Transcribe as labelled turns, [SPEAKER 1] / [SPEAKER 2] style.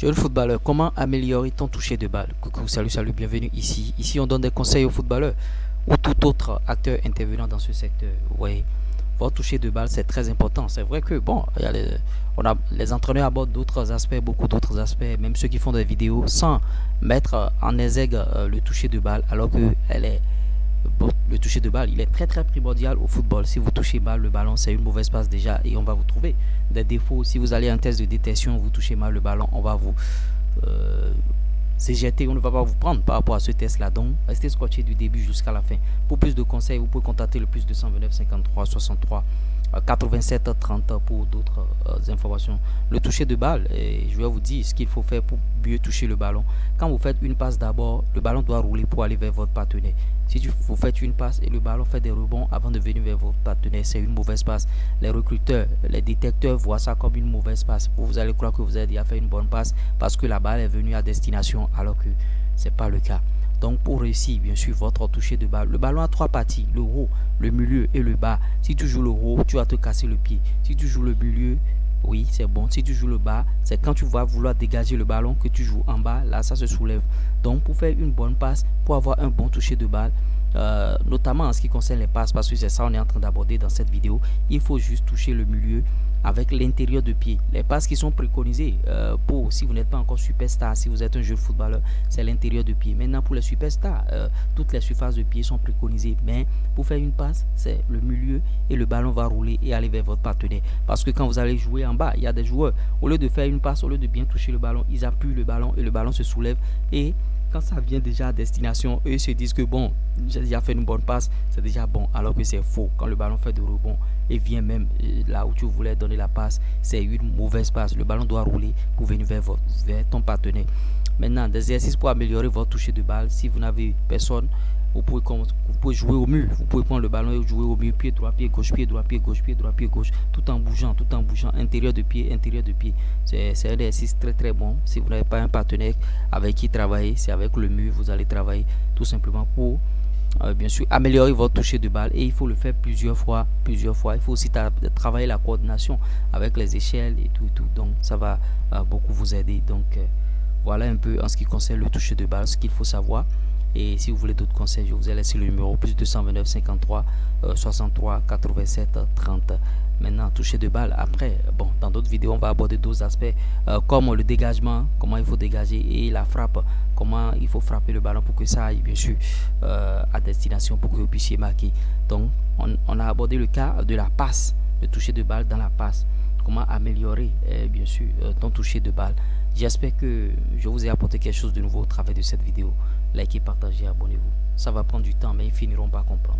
[SPEAKER 1] Jeune footballeur, comment améliorer ton toucher de balle? Coucou, salut, salut, bienvenue ici. Ici, on donne des conseils aux footballeurs ou tout autre acteur intervenant dans ce secteur. Vous voyez, votre toucher de balle, c'est très important. C'est vrai que, bon, les entraîneurs abordent d'autres aspects, beaucoup d'autres aspects, même ceux qui font des vidéos sans mettre en exergue le toucher de balle, alors que le toucher de balle, il est très très primordial au football. Si vous touchez mal le ballon, c'est une mauvaise passe déjà et on va vous trouver des défauts. Si vous allez à un test de détection, vous touchez mal le ballon, on va vous euh, éjecter, on ne va pas vous prendre par rapport à ce test là. Donc restez scotché du début jusqu'à la fin. Pour plus de conseils, vous pouvez contacter le plus 229 53 63 87 30 pour d'autres informations. Le toucher de balle, et je vais vous dire ce qu'il faut faire pour mieux toucher le ballon. Quand vous faites une passe d'abord, le ballon doit rouler pour aller vers votre partenaire. Si vous faites une passe et le ballon fait des rebonds avant de venir vers votre partenaire, c'est une mauvaise passe. Les recruteurs, les détecteurs voient ça comme une mauvaise passe. Vous allez croire que vous avez déjà fait une bonne passe parce que la balle est venue à destination, alors que ce n'est pas le cas. Donc pour réussir, bien sûr, votre toucher de balle, le ballon a trois parties, le haut, le milieu et le bas. Si tu joues le haut, tu vas te casser le pied. Si tu joues le milieu, oui, c'est bon. Si tu joues le bas, c'est quand tu vas vouloir dégager le ballon que tu joues en bas, là, ça se soulève. Donc pour faire une bonne passe, pour avoir un bon toucher de balle, notamment en ce qui concerne les passes, parce que c'est ça on est en train d'aborder dans cette vidéo, il faut juste toucher le milieu avec l'intérieur de pied. Les passes qui sont préconisées pour, si vous n'êtes pas encore superstar, si vous êtes un jeune footballeur, c'est l'intérieur de pied. Maintenant pour les superstars, toutes les surfaces de pied sont préconisées, mais pour faire une passe, c'est le milieu et le ballon va rouler et aller vers votre partenaire. Parce que quand vous allez jouer en bas, il y a des joueurs, au lieu de faire une passe, au lieu de bien toucher le ballon, ils appuient le ballon et le ballon se soulève, et quand ça vient déjà à destination, eux se disent que bon, j'ai déjà fait une bonne passe, c'est déjà bon, alors que c'est faux. Quand le ballon fait de rebond et vient même là où tu voulais donner la passe, c'est une mauvaise passe. Le ballon doit rouler pour venir vers ton partenaire. Maintenant, des exercices pour améliorer votre toucher de balle. Si vous n'avez personne, vous pouvez jouer au mur. Vous pouvez prendre le ballon et jouer au mur, pied droit, pied gauche, pied droit, pied gauche, pied droit, pied gauche, tout en bougeant, intérieur de pied, intérieur de pied. C'est un exercice très très bon. Si vous n'avez pas un partenaire avec qui travailler, c'est avec le mur, vous allez travailler tout simplement pour bien sûr améliorer votre toucher de balle, et il faut le faire plusieurs fois. Il faut aussi travailler la coordination avec les échelles et tout, donc ça va beaucoup vous aider. Donc voilà un peu en ce qui concerne le toucher de balle, ce qu'il faut savoir. Et si vous voulez d'autres conseils, je vous ai laissé le numéro plus 229 53 63 87 30. Maintenant, toucher de balle. Après, bon, dans d'autres vidéos, on va aborder d'autres aspects comme le dégagement, comment il faut dégager, et la frappe, comment il faut frapper le ballon pour que ça aille bien sûr à destination, pour que vous puissiez marquer. Donc, on a abordé le cas de la passe, le toucher de balle dans la passe. Comment améliorer bien sûr ton toucher de balle. J'espère que je vous ai apporté quelque chose de nouveau au travers de cette vidéo. Likez, partagez, abonnez-vous. Ça va prendre du temps, mais ils finiront par comprendre.